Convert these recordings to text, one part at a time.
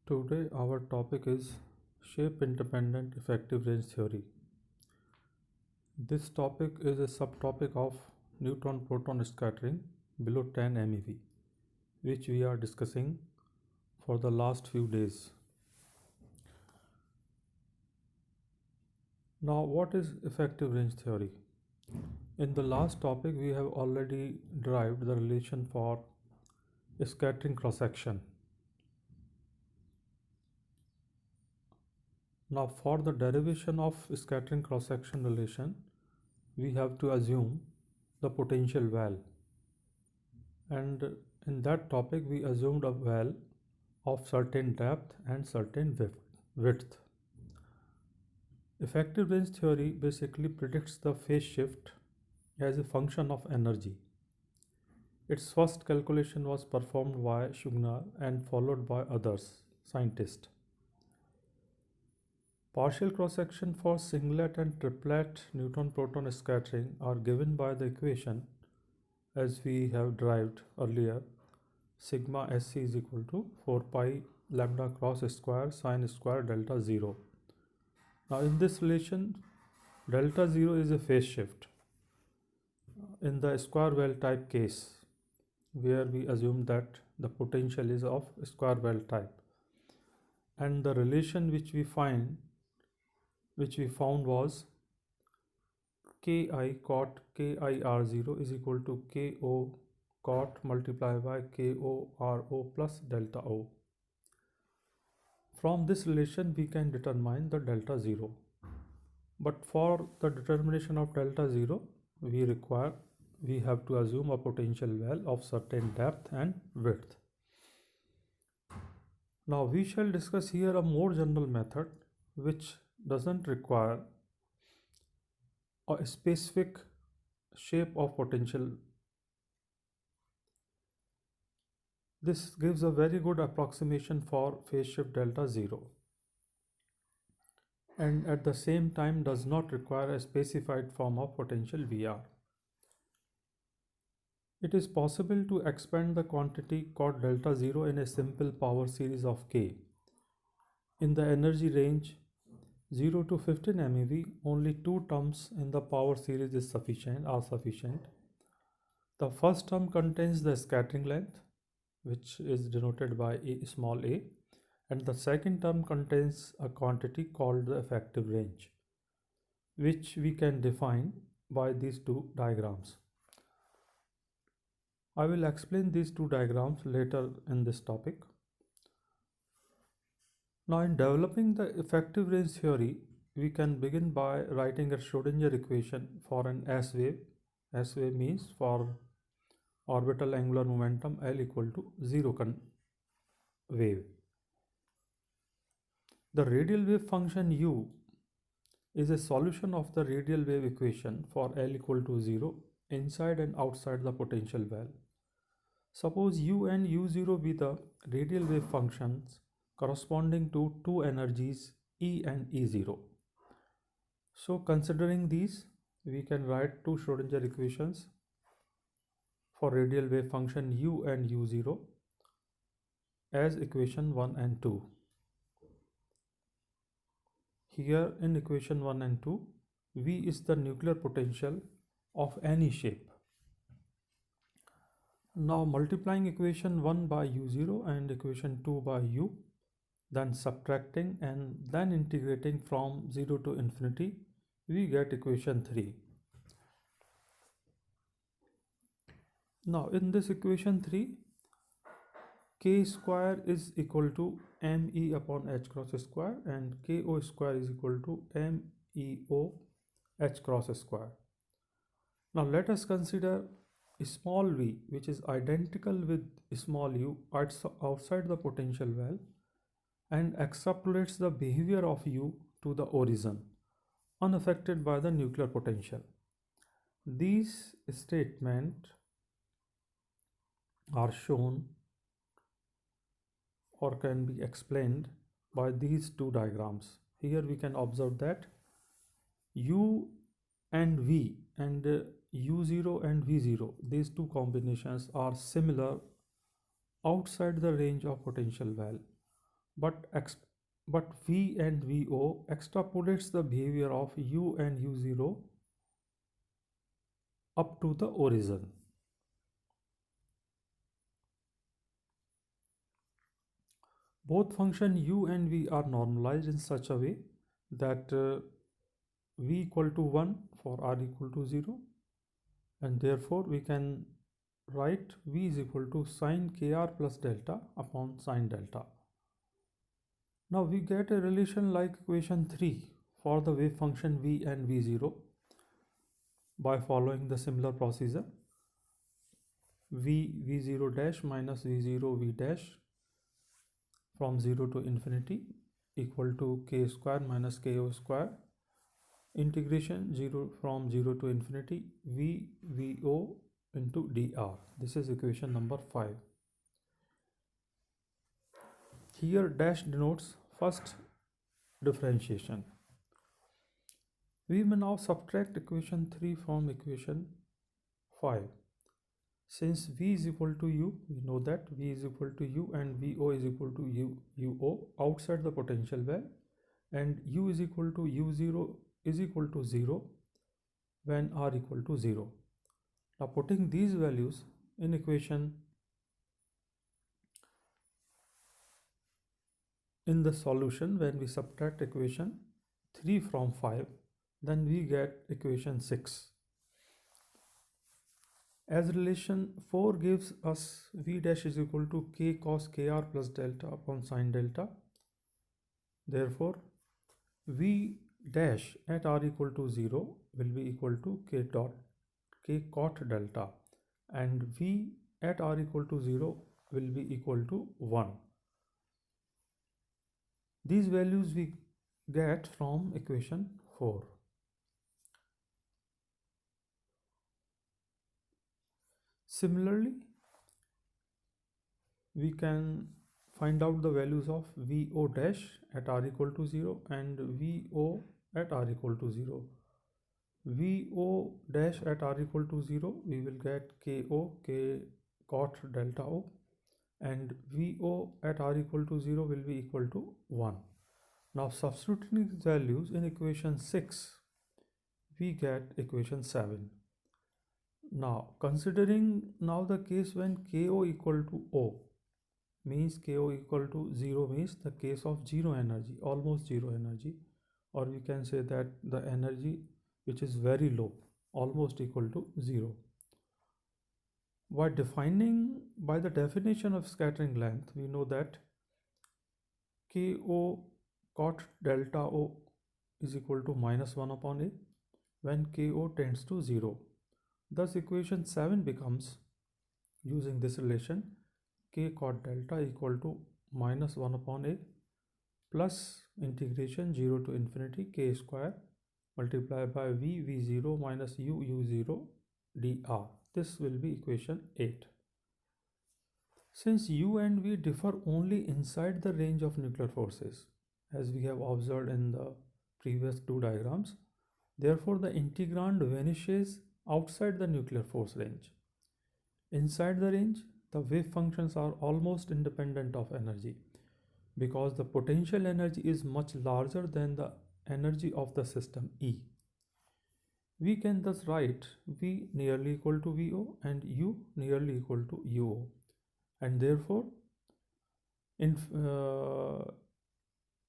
Today our topic is shape independent effective range theory. This topic is a subtopic of neutron proton scattering below 10 MeV, which we are discussing for the last few days. Now, what is effective range theory? In the last topic, we have already derived the relation for scattering cross section. Now, for the derivation of scattering cross section relation, we have to assume the potential well, and in that topic we assumed a well of certain depth and certain width. Effective range theory basically predicts the phase shift as a function of energy. Its first calculation was performed by Shugnar and followed by others, scientists. Partial cross section for singlet and triplet neutron proton scattering are given by the equation as we have derived earlier. Sigma SC is equal to 4 pi lambda cross square sine square delta 0. Now in this relation, delta 0 is a phase shift. In the square well type case, where we assume that the potential is of square well type, and the relation which we found was Ki cot KIR0 is equal to Ko cot multiplied by KORO plus delta O. From this relation we can determine the delta 0. But for the determination of delta 0, we have to assume a potential well of certain depth and width. Now we shall discuss here a more general method which doesn't require a specific shape of potential. This gives a very good approximation for phase shift delta 0 and at the same time does not require a specified form of potential VR. It is possible to expand the quantity called delta 0 in a simple power series of K. In the energy range 0 to 15 MeV, only two terms in the power series are sufficient. The first term contains the scattering length, which is denoted by small a, and the second term contains a quantity called the effective range, which we can define by these two diagrams. I will explain these two diagrams later in this topic. Now, in developing the effective range theory, we can begin by writing a Schrodinger equation for an S wave. S wave means for orbital angular momentum L equal to 0 wave. The radial wave function u is a solution of the radial wave equation for L equal to 0 inside and outside the potential well. Suppose u and u0 be the radial wave functions corresponding to two energies E and E0. So considering these, we can write two Schrodinger equations for radial wave function u and u0 as equation 1 and 2. Here in equation 1 and 2, V is the nuclear potential of any shape. Now multiplying equation 1 by u0 and equation 2 by u, then subtracting and then integrating from 0 to infinity, we get equation 3. Now in this equation 3, k square is equal to me upon h cross square and ko square is equal to meo h cross square. Now let us consider small v, which is identical with small u outside the potential well and extrapolates the behavior of u to the origin, unaffected by the nuclear potential. These statements are shown or can be explained by these two diagrams. Here we can observe that u and v and u0 and v0, these two combinations are similar outside the range of potential well, but V and VO extrapolates the behavior of U and U0 up to the origin. Both function U and V are normalized in such a way that V equal to 1 for R equal to 0, and therefore we can write V is equal to sine kr plus delta upon sine delta. Now we get a relation like equation 3 for the wave function V and V0 by following the similar procedure. V0 dash minus V0 V dash from 0 to infinity equal to k square minus ko square integration 0 from 0 to infinity VO into dr. This is equation number 5. Here dash denotes first differentiation. We may now subtract equation 3 from equation 5. Since V is equal to U, we know that V is equal to U and VO is equal to UO outside the potential well, and U is equal to U0 is equal to 0 when R equal to 0. Now putting these values in equation in the solution, when we subtract equation 3 from 5, then we get equation 6. As relation 4 gives us V dash is equal to k cos kr plus delta upon sine delta. Therefore, V dash at R equal to 0 will be equal to k cot delta, and V at R equal to 0 will be equal to 1. These values we get from equation 4. Similarly, we can find out the values of VO dash at R equal to 0 and VO at R equal to 0. VO dash at R equal to 0, we will get KO, K cot delta O, and VO at R equal to 0 will be equal to 1. Now substituting these values in equation 6, we get equation 7. Now considering now the case when KO equal to O, means KO equal to 0 means the case of zero energy, almost zero energy, or we can say that the energy which is very low, almost equal to 0. By the definition of scattering length, we know that KO cot delta O is equal to minus 1 upon A when KO tends to 0. Thus equation 7 becomes, using this relation, k cot delta equal to minus 1 upon A plus integration 0 to infinity k square multiplied by V0 minus U0 dr. This will be equation 8. Since U and V differ only inside the range of nuclear forces, as we have observed in the previous two diagrams, therefore the integrand vanishes outside the nuclear force range. Inside the range, the wave functions are almost independent of energy because the potential energy is much larger than the energy of the system E. We can thus write V nearly equal to VO and U nearly equal to UO, and therefore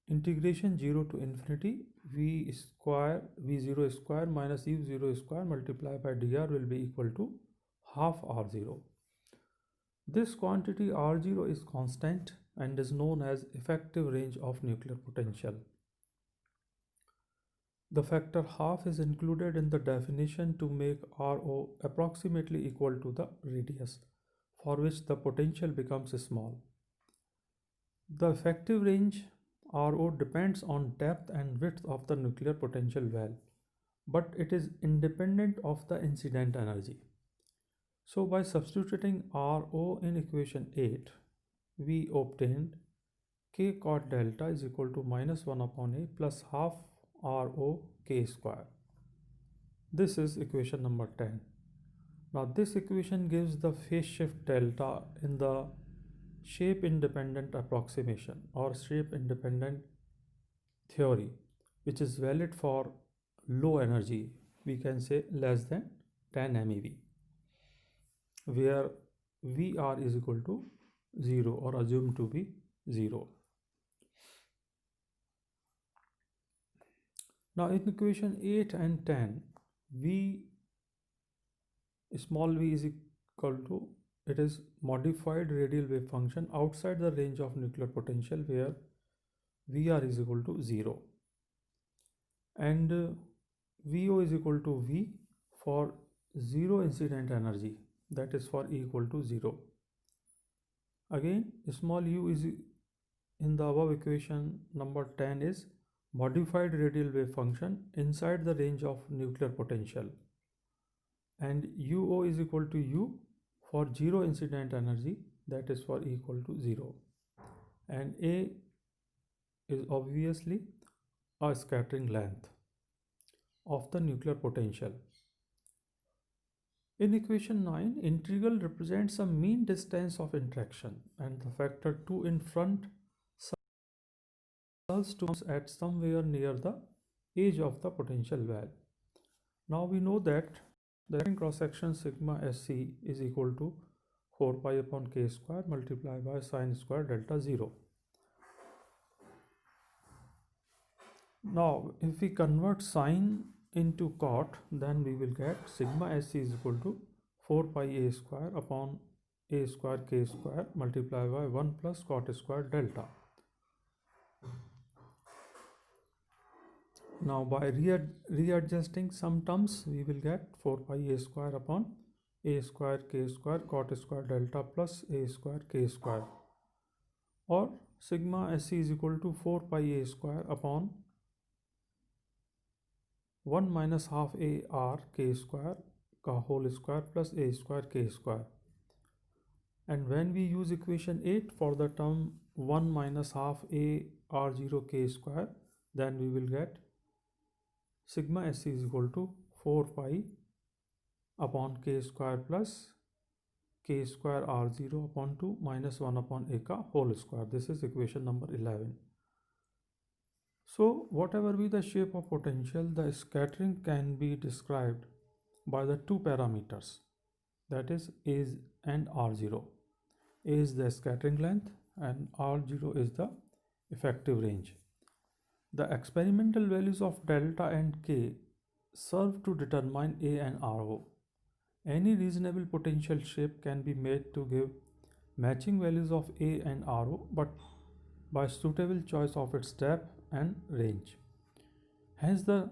integration 0 to infinity V0 square minus U0 square multiplied by dr will be equal to half R0. This quantity R0 is constant and is known as effective range of nuclear potential. The factor half is included in the definition to make RO approximately equal to the radius, for which the potential becomes small. The effective range RO depends on depth and width of the nuclear potential well, but it is independent of the incident energy. So by substituting RO in equation 8, we obtained k cot delta is equal to minus 1 upon A plus half RO k square. This is equation number 10. Now this equation gives the phase shift delta in the shape independent approximation or shape independent theory, which is valid for low energy, we can say less than 10 MeV, where Vr is equal to 0 or assumed to be 0. Now in equation 8 and 10, V small v is equal to, it is modified radial wave function outside the range of nuclear potential where Vr is equal to 0, and Vo is equal to V for 0 incident energy, that is for E equal to 0. Again, small u is in the above equation number 10 is modified radial wave function inside the range of nuclear potential, and UO is equal to U for 0 incident energy, that is for E equal to 0, and A is obviously a scattering length of the nuclear potential. In equation 9, integral represents a mean distance of interaction, and the factor 2 in front serves to at somewhere near the edge of the potential valve. Now we know that the cross section sigma SC is equal to 4 pi upon k square multiplied by sine square delta 0. Now if we convert sine into cot, then we will get sigma SC is equal to 4 pi a square upon a square k square multiplied by 1 plus cot square delta. Now by readjusting some terms, we will get 4 pi a square upon a square k square cot square delta plus a square k square, or sigma SC is equal to 4 pi a square upon 1 minus half a r k square ka whole square plus a square k square. And when we use equation 8 for the term 1 minus half a r0 k square, then we will get sigma SC is equal to 4 pi upon k square plus k square r0 upon 2 minus 1 upon a ka whole square. This is equation number 11. So whatever be the shape of potential, the scattering can be described by the two parameters, that is A and R0. A is the scattering length and R0 is the effective range. The experimental values of delta and K serve to determine A and RO. Any reasonable potential shape can be made to give matching values of A and RO, but by suitable choice of its depth and range. Hence, the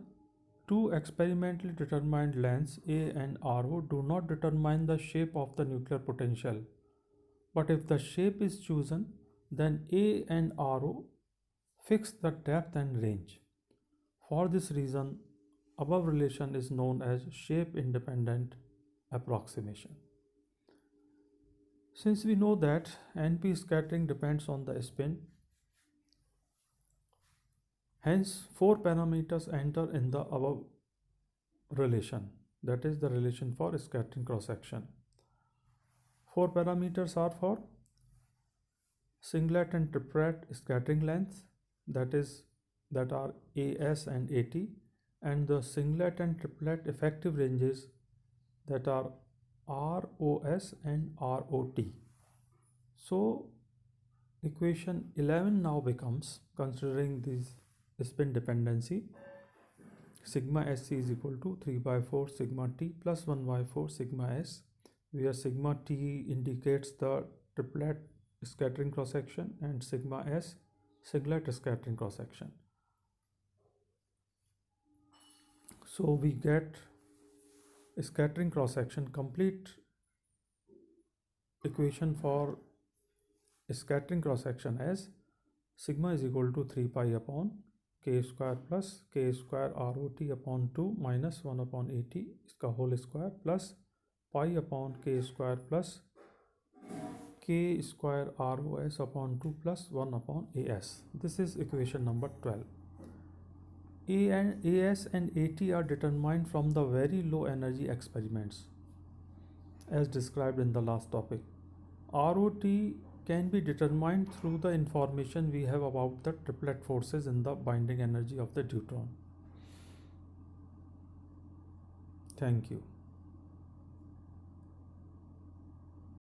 two experimentally determined lengths A and RO do not determine the shape of the nuclear potential, but if the shape is chosen, then A and RO fix the depth and range. For this reason, above relation is known as shape independent approximation. Since we know that NP scattering depends on the spin, hence 4 parameters enter in the above relation, that is the relation for scattering cross section. 4 parameters are for singlet and triplet scattering lengths, that are AS and AT, and the singlet and triplet effective ranges, that are ROS and ROT. So equation 11 now becomes, considering this spin dependency, sigma SC is equal to 3 by 4 sigma T plus 1 by 4 sigma S, where sigma T indicates the triplet scattering cross section and sigma S singlet scattering cross section. So we get scattering cross section complete equation for scattering cross section as sigma is equal to 3 pi upon k square plus k square ROT upon 2 minus 1 upon AT iska whole square plus pi upon k square plus k square ROS upon 2 plus 1 upon AS. This is equation number 12. AS and AT are determined from the very low energy experiments as described in the last topic. ROT can be determined through the information we have about the triplet forces in the binding energy of the deuteron. Thank you.